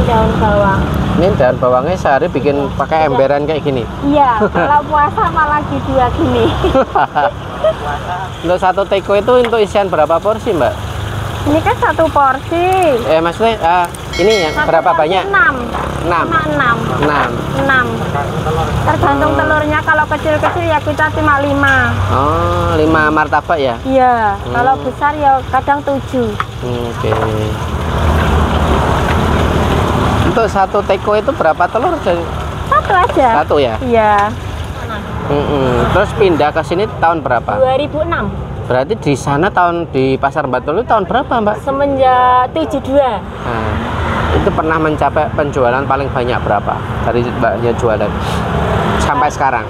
daun bawang. Ini daun bawangnya sehari bikin pakai emberan kayak gini. Iya, kalau puasa malah dua gini. Untuk satu teko itu untuk isian berapa porsi, Mbak? Ini kan satu porsi. Maksudnya ini yang Satu berapa porsi banyak? 6. 6. 6. Tergantung telurnya, kalau kecil-kecil ya kita cuma 5. Oh, 5 martabak ya? Iya, kalau besar ya kadang 7. Oke. Untuk satu teko itu berapa telur? Satu aja. Satu ya? Iya. Terus pindah ke sini tahun berapa? 2006. Berarti di sana di Pasar Bantul itu tahun berapa, Mbak? Semenjak 72. Nah, itu pernah mencapai penjualan paling banyak berapa dari Mbaknya jualan sampai sekarang?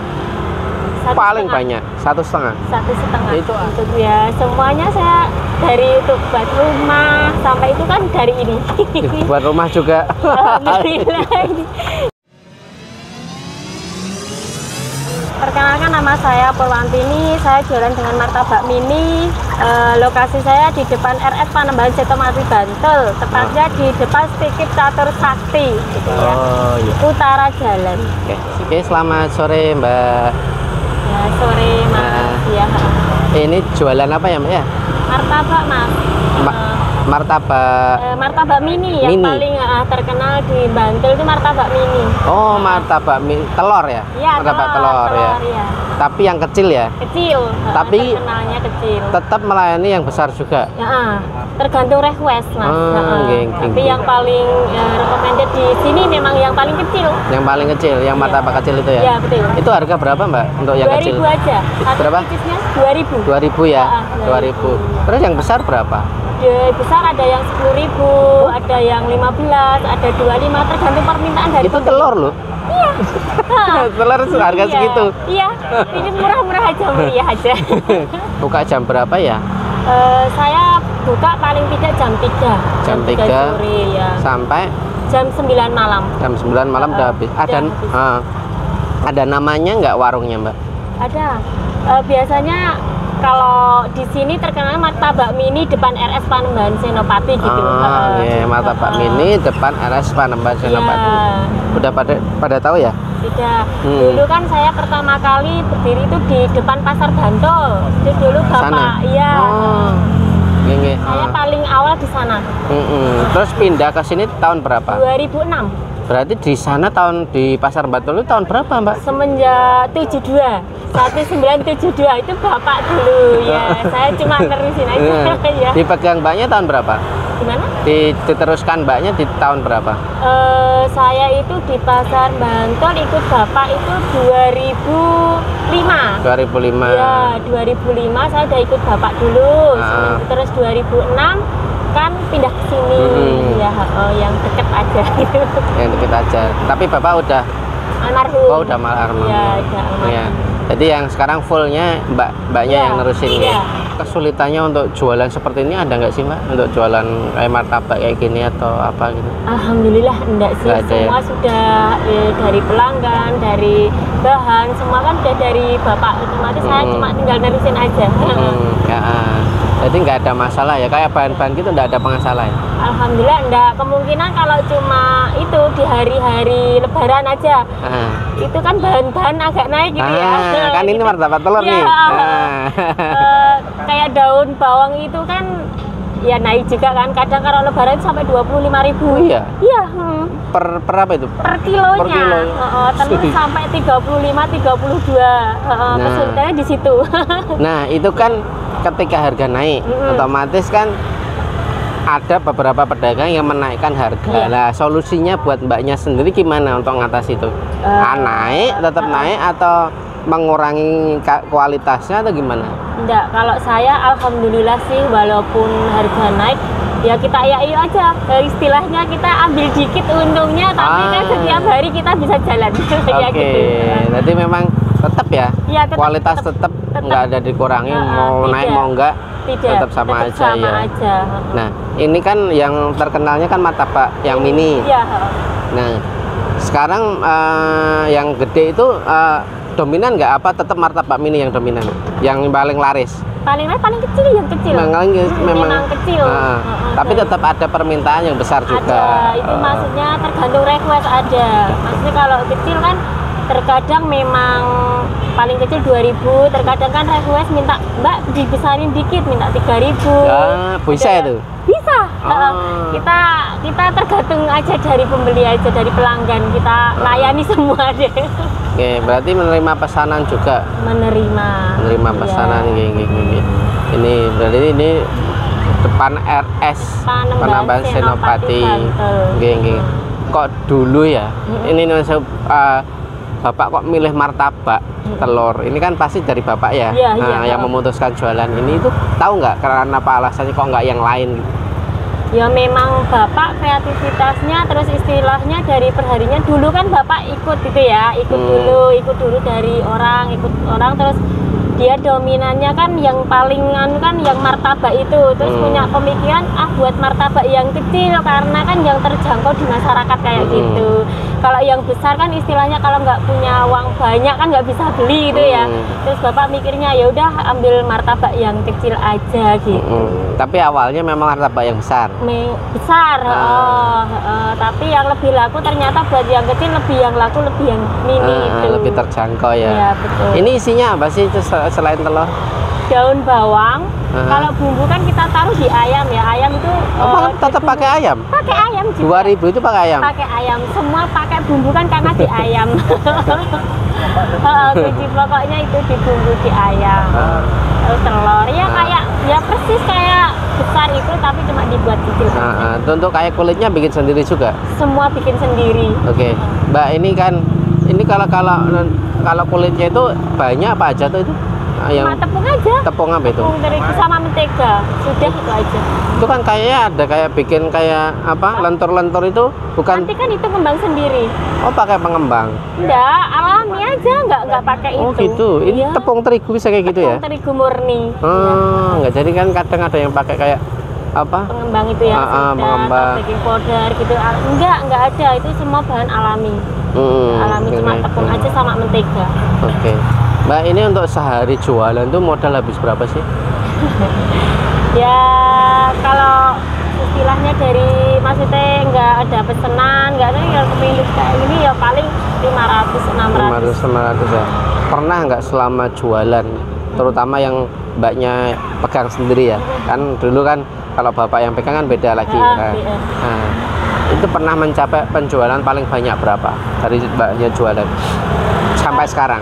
Paling banyak 1,5. 1,5. Itu untuk ya semuanya saya dari untuk buat rumah sampai itu kan dari ini. Buat rumah juga. Alhamdulillah. Perkenalkan, nama saya Purwantini. Saya jualan dengan martabak mini. Lokasi saya di depan RS Panembahan Setomati Bantul, tepatnya di depan Stikip Catur Sakti, gitu ya. Oh iya. Utara jalan. Oke, selamat sore, Mbak. Ya, sore Mas. Ya. Ini jualan apa ya, Mbak ya? Martabak, Mas. Martabak martabak mini yang paling terkenal di Bantul itu martabak mini. Oh, martabak mini telur ya? Iya, martabak telur ya. Ya. Tapi yang kecil ya? Kecil. Tapi terkenalnya kecil. Tetap melayani yang besar juga. Ya, tergantung request, Mas. Tapi yang paling recommended di sini memang yang paling kecil. Yang paling kecil, yang martabak kecil itu ya? Iya, betul. Itu harga berapa, Mbak, untuk yang kecil? 2.000 aja. Berapa? 2.000. 2.000 ya? 2.000. Terus yang besar berapa? Besar ada yang 10.000, ada yang 15, ada 25, tergantung permintaan dari itu telur loh. Iya. Telur harga segitu. Iya. Ini murah-murah aja, murah aja. Buka jam berapa ya? Saya buka paling tidak jam 3. Jam 3 sore ya. Sampai jam 9 malam. Jam 9 malam udah habis. Ada namanya nggak warungnya, Mbak? Ada. Biasanya kalau di sini terkenal martabak mini depan RS Panembahan Senopati gitu. Iya, martabak mini depan RS Panembahan Senopati. Udah pada tahu ya? Tidak. Dulu kan saya pertama kali berdiri itu di depan Pasar Bantul. Itu dulu Bapak. Iya. Saya paling awal di sana. Terus pindah ke sini tahun berapa? 2006. Berarti di sana di Pasar Bantul itu tahun berapa, Mbak? Semenjak 72. 1972 itu Bapak dulu ya. Saya cuma terusin aja ya. Dipegang Mbaknya tahun berapa? Gimana? Diteruskan Mbaknya di tahun berapa? Saya itu di Pasar Bantul ikut Bapak itu 2005. 2005. Ya, 2005 saya udah ikut Bapak dulu. Terus 2006 kan pindah ke sini ya, yang deket aja gitu. Yang deket aja. Tapi Bapak udah almarhum. Oh, udah almarhum. Ya, udah almarhum. Ya. Jadi yang sekarang fullnya mbaknya yang nerusin ya. Kesulitannya untuk jualan seperti ini ada nggak sih, Mbak? Untuk jualan kayak martabak kayak gini atau apa gitu? Alhamdulillah enggak sih. Semua sudah dari pelanggan, dari bahan, semua kan udah dari Bapak. Otomatis saya cuma tinggal nerusin aja. Jadi nggak ada masalah ya, kayak bahan-bahan gitu nggak ada masalah ya? Alhamdulillah enggak. Kemungkinan kalau cuma itu di hari-hari Lebaran aja, itu kan bahan-bahan agak naik gitu ya. Kan ini martabak telur nih. Kayak daun bawang itu kan ya naik juga kan. Kadang kalau Lebaran sampai 25.000. Iya. Iya. Per apa itu? Per kilonya. Telur sampai 35, 32. Kesulitannya di situ. Nah, itu kan ketika harga naik, otomatis kan ada beberapa pedagang yang menaikkan harga. Nah, solusinya buat Mbaknya sendiri gimana untuk ngatasi itu? Naik, tetap naik atau mengurangi kualitasnya atau gimana? Enggak, kalau saya alhamdulillah sih walaupun harga naik ya kita iya aja. Istilahnya kita ambil dikit untungnya, tapi kan setiap hari kita bisa jalan. Ya gitu. Jadi memang tetap ya, kualitas tetap nggak ada dikurangi, mau naik mau enggak tetap sama aja ya. Nah, ini kan yang terkenalnya kan martabak yang mini. Iya. Nah, sekarang yang gede itu dominan nggak apa tetap martabak mini yang dominan, yang paling laris? Paling kecil yang kecil. Memang kecil. Tapi tetap ada permintaan yang besar juga. Ada, itu maksudnya tergantung request ada. Maksudnya kalau kecil kan terkadang memang paling kecil 2.000, terkadang kan request minta Mbak dibesarin dikit, minta 3.000. Ya, bisa itu. Bisa. Kita tergantung aja dari pembeli aja, dari pelanggan, kita layani semua deh. Oke, berarti menerima pesanan juga. Menerima Pesanan gini. Ini berarti ini depan RS Panembahan Senopati. Gini. Kok dulu ya? Ini Bapak kok milih martabak telur? Ini kan pasti dari Bapak ya. Yang memutuskan jualan ini itu tahu nggak karena apa alasannya kok nggak yang lain? Ya memang Bapak kreativitasnya, terus istilahnya dari perharinya dulu kan Bapak ikut gitu ya, ikut dulu dari orang, terus dia dominannya kan yang paling kan yang martabak itu, terus punya pemikiran buat martabak yang kecil karena kan yang terjangkau di masyarakat kayak gitu. Kalau yang besar kan istilahnya kalau nggak punya uang banyak kan nggak bisa beli gitu ya. Terus Bapak mikirnya ya udah ambil martabak yang kecil aja gitu. Tapi awalnya memang martabak yang besar. Besar, tapi yang lebih laku ternyata buat yang kecil lebih yang laku lebih yang mini itu. Lebih terjangkau ya. Iya betul. Ini isinya apa sih itu selain telur? Daun bawang. Kalau bumbu kan kita taruh di ayam ya. Ayam itu tetap pakai ayam? Pakai ayam juga. 2.000 itu pakai ayam? Pakai ayam. Semua pakai bumbu kan karena di ayam. Kunci pokoknya itu di bumbu di ayam. Terus telur ya kayak ya persis kayak besar itu tapi cuma dibuat kecil. Untuk kayak kulitnya bikin sendiri juga? Semua bikin sendiri. Oke. Mbak ini kalau kulitnya itu banyak apa aja tuh itu? Cuma tepung aja. Tepung apa itu? Tepung terigu sama mentega. Sudah itu aja. Itu kan kayaknya ada kayak bikin kayak apa? Lentur-lentur itu bukan? Nanti kan itu kembang sendiri. Oh, pakai pengembang? Enggak, alami aja, enggak pakai itu. Oh gitu. Ini tepung terigu bisa kayak gitu ya? Tepung terigu murni. Enggak. Jadi kan kadang ada yang pakai kayak apa? Pengembang itu ya. Pengembang. Baking powder gitu. Enggak ada. Itu semua bahan alami. Alami cuma tepung aja sama mentega. Oke. Mbak, ini untuk sehari jualan tuh modal habis berapa sih? Ya kalau istilahnya dari maksudnya nggak ada pesanan, nggak ada yang kepilih kayak ini ya paling 500-600 ya. Pernah nggak selama jualan, terutama yang mbaknya pegang sendiri ya? Kan dulu kan kalau bapak yang pegang kan beda lagi. Itu pernah mencapai penjualan paling banyak berapa dari mbaknya jualan sampai sekarang?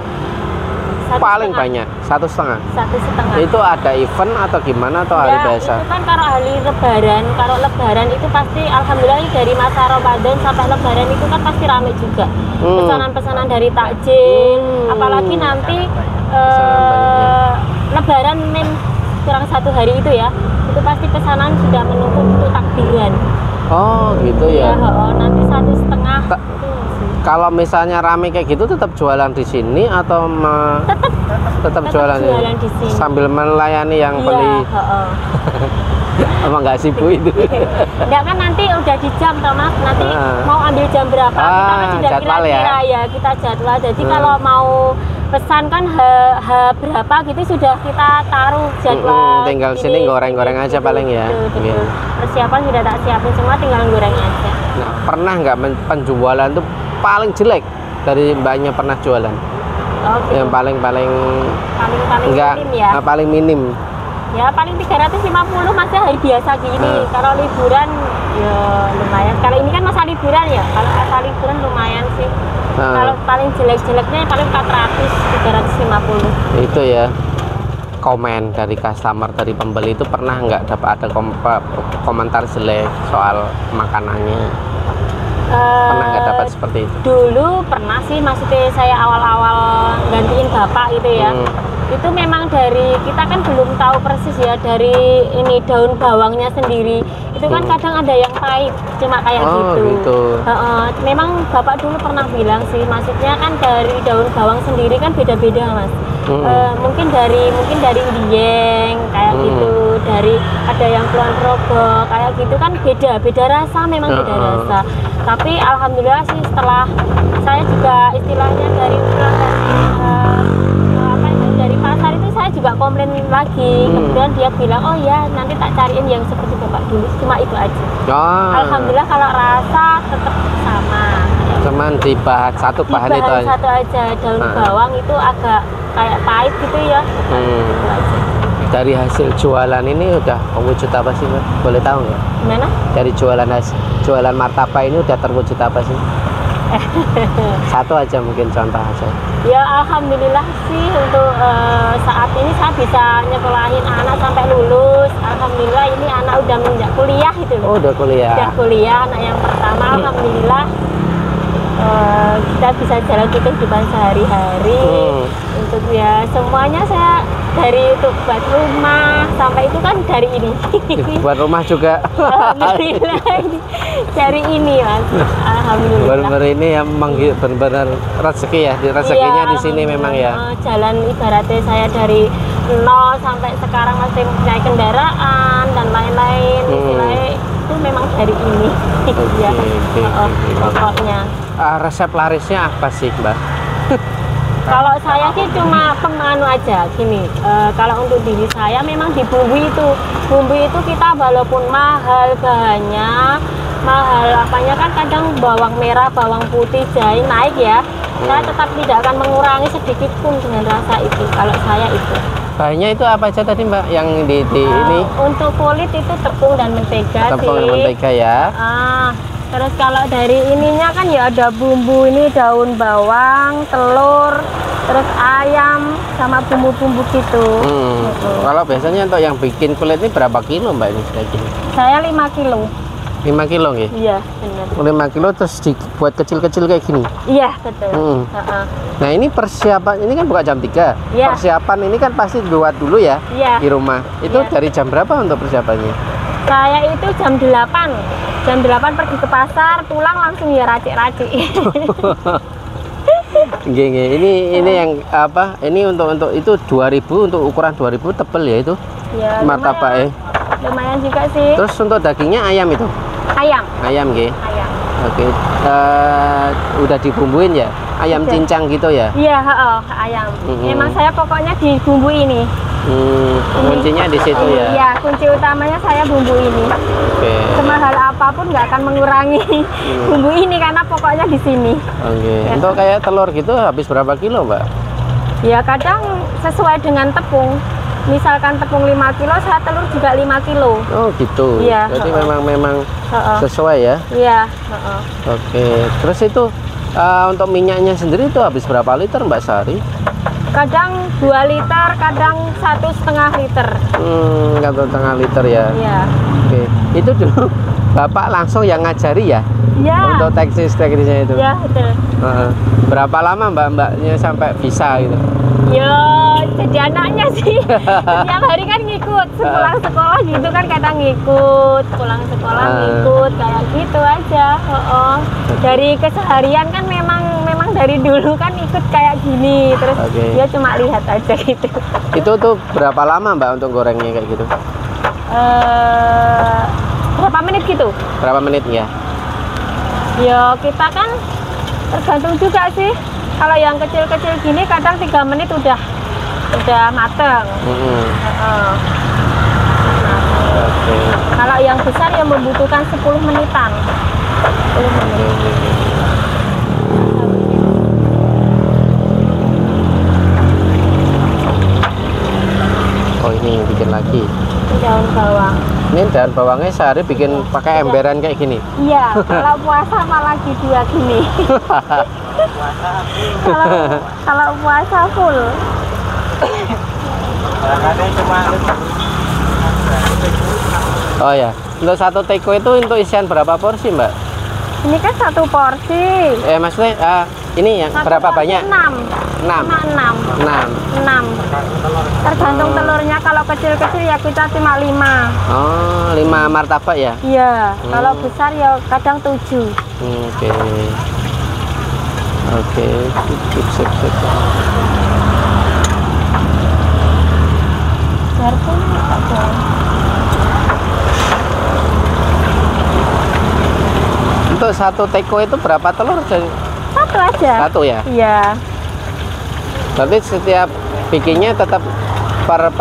Paling banyak 1,5. Itu ada event atau gimana atau hari biasa? Itu kan kalau hari lebaran, kalau lebaran itu pasti alhamdulillah dari masa Ramadan sampai lebaran itu kan pasti rame juga. Pesanan-pesanan dari takjil, apalagi nanti lebaran kurang 1 hari itu ya, itu pasti pesanan sudah menumpuk untuk takbiran. Oh gitu ya. Nanti 1,5 Kalau misalnya rame kayak gitu tetap jualan di sini atau tetap jualan di sini sambil melayani yang beli? Emang nggak sibuk itu? Enggak kan nanti udah di jam toh Mas, nanti mau ambil jam berapa kita kan sudah kira-kira ya kita jadwal. Jadi kalau mau pesan kan berapa gitu sudah kita taruh jadwal. Tinggal sini goreng-goreng aja paling ya. Persiapan sudah tak siapin semua, tinggal goreng aja. Nah, pernah nggak penjualan tuh paling jelek dari mbaknya pernah jualan? Gitu. Yang paling enggak, minim ya? Paling minim. Ya paling 350 masih hari biasa gini. Kalau liburan ya lumayan. Kalau ini kan masa liburan ya. Kalau masa liburan lumayan sih. Kalau paling jelek-jeleknya paling 400-350. Itu ya. Komen dari customer, dari pembeli itu pernah nggak dapat ada komentar jelek soal makanannya? Pernah nggak dapat seperti itu? Dulu pernah sih, maksudnya saya awal-awal gantiin bapak gitu ya. itu memang dari kita kan belum tahu persis ya, dari ini daun bawangnya sendiri itu kan kadang ada yang pahit cuma kayak gitu. Memang bapak dulu pernah bilang sih, maksudnya kan dari daun bawang sendiri kan beda-beda mas. Mungkin dari Dieng kayak gitu, dari ada yang Kulon Progo kayak gitu kan beda rasa, memang beda rasa. Tapi alhamdulillah sih setelah saya juga istilahnya dari dari pasar itu saya juga komplain lagi. Kemudian dia bilang, oh ya nanti tak cariin yang seperti bapak dulu, cuma itu aja. Alhamdulillah kalau rasa tetap sama. Cuman di satu bahan itu aja. Satu aja, daun bawang itu agak kayak pahit gitu ya. Itu aja. Dari hasil jualan ini udah wujud apa sih Mbak? Boleh tahu nggak? Gimana? Dari jualan martabak ini udah terwujud apa sih? Satu aja mungkin contoh aja. Ya alhamdulillah sih untuk saat ini saya bisa nyekolahin anak sampai lulus. Alhamdulillah ini anak udah menjak kuliah itu loh. Oh udah kuliah. Udah kuliah anak yang pertama. Alhamdulillah kita bisa jalan kehidupan sehari-hari. Untuk ya semuanya saya dari untuk buat rumah sampai itu kan dari ini. Buat rumah juga. Alhamdulillah dari ini mas. Alhamdulillah. Benar-benar ini yang benar-benar rezeki ya. Rezekinya di sini memang ya. Jalan ibaratnya saya dari nol sampai sekarang masih naik kendaraan dan lain-lain. Istilahnya itu memang dari ini. Ya. Pokoknya. Resep larisnya apa sih Mbak? Kalau saya sih cuma penganu aja gini. Kalau untuk diri saya memang di bumbu itu kita walaupun mahal bahannya, mahal apanya kan kadang bawang merah, bawang putih, jahe naik ya. Saya tetap tidak akan mengurangi sedikit pun dengan rasa itu. Kalau saya itu. Bahannya itu apa aja tadi Mbak? Yang di ini? Untuk kulit itu tepung dan mentega. Tepung dan mentega ya. Terus kalau dari ininya kan ya ada bumbu ini, daun bawang, telur, terus ayam sama bumbu-bumbu gitu. Kalau biasanya untuk yang bikin kulit ini berapa kilo Mbak ini kayak gini? Saya 5 kilo. 5 kilo ya? Iya benar. 5 kilo terus dibuat kecil-kecil kayak gini? Iya betul. Nah ini persiapan, ini kan buka jam 3. Ya. Persiapan ini kan pasti buat dulu ya, di rumah. Itu dari jam berapa untuk persiapannya? Saya itu jam 8. Jam 8 pergi ke pasar, pulang langsung ya racik-racik. Ini yang apa? Ini untuk itu 2000, untuk ukuran 2000 tebel ya itu? Ya, martabak ya. Lumayan juga sih. Terus untuk dagingnya ayam itu? Ayam nggih. Ayam. Oke. Udah dibumbuin ya? Ayam cincang gitu ya? Iya, ayam. Memang saya pokoknya di bumbu ini. Kuncinya di situ ya? Iya, kunci utamanya saya bumbu ini. Semahal apapun nggak akan mengurangi bumbu ini karena pokoknya di sini. Ya. Untuk kayak telur gitu habis berapa kilo Mbak? Ya kadang sesuai dengan tepung. Misalkan tepung 5 kilo, saya telur juga 5 kilo. Oh gitu. Iya. Jadi memang sesuai ya? Iya. Oke. Terus itu untuk minyaknya sendiri itu habis berapa liter Mbak sehari? Kadang 2 liter, kadang 1,5 liter. 1,5 liter ya? Iya. Oke. Itu dulu Bapak langsung yang ngajari ya? Iya. Untuk teknisnya itu? Iya, betul. Berapa lama mbaknya sampai bisa gitu? Ya, jadi anaknya sih. Setiap hari kan ngikut. Sepulang sekolah gitu kan kadang ngikut. Pulang sekolah ngikut, kayak gitu aja. Dari keseharian kan memang dari dulu kan ikut kayak gini. Terus dia cuma lihat aja gitu. Itu tuh berapa lama Mbak untuk gorengnya kayak gitu? Berapa menit gitu? Berapa menit ya? Ya kita kan tergantung juga sih. Kalau yang kecil-kecil gini kadang 3 menit udah mateng. Kalau yang besar yang membutuhkan 10 menitan. 10 menit. Oh ini bikin lagi. Daun bawang. Ini daun bawangnya sehari bikin pakai emberan kayak gini? Iya, kalau puasa malah gitu ya gini. Kalau puasa full. Oh ya, untuk satu teko itu untuk isian berapa porsi Mbak? Ini kan 1 porsi. Maksudnya Ini yang Satu berapa porsi banyak? 6. 6. Cuma 6. 6. 6. Tergantung telurnya, kalau kecil-kecil ya kita cuma 5. Oh, 5 martabak ya? Iya, kalau besar ya kadang 7. Oke. Oke, sip. Garpu ada. Untuk satu teko itu berapa telur? Satu aja. Satu ya? Iya. Berarti setiap bikinnya tetap per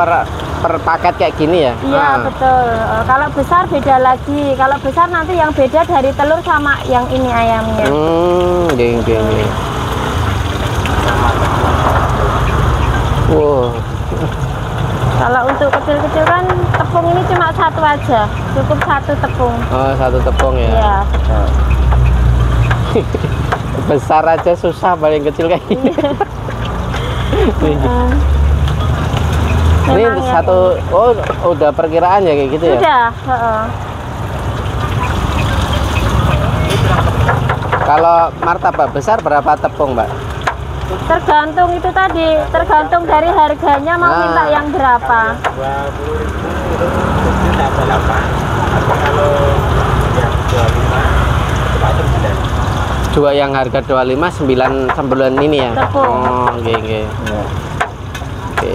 paket kayak gini ya? Iya, betul. Kalau besar beda lagi. Kalau besar nanti yang beda dari telur sama yang ini ayamnya. Gini. Wow. Kalau untuk kecil-kecil kan tepung ini cuma satu aja. Cukup satu tepung. Oh, satu tepung ya? Iya, betul. Besar aja susah, paling kecil kayak gini. Ini Memang ya, satu, oh udah perkiraan ya kayak gitu ya? sudah. Heeh. Kalau martabak besar berapa tepung, Mbak? Tergantung itu tadi, tergantung dari harganya mau minta yang berapa. 20.000 itu ada 8. Atau kalau yang 25 Dua yang harga 25 9 ini ya? Tepung. Oh, oke. Iya. Oke.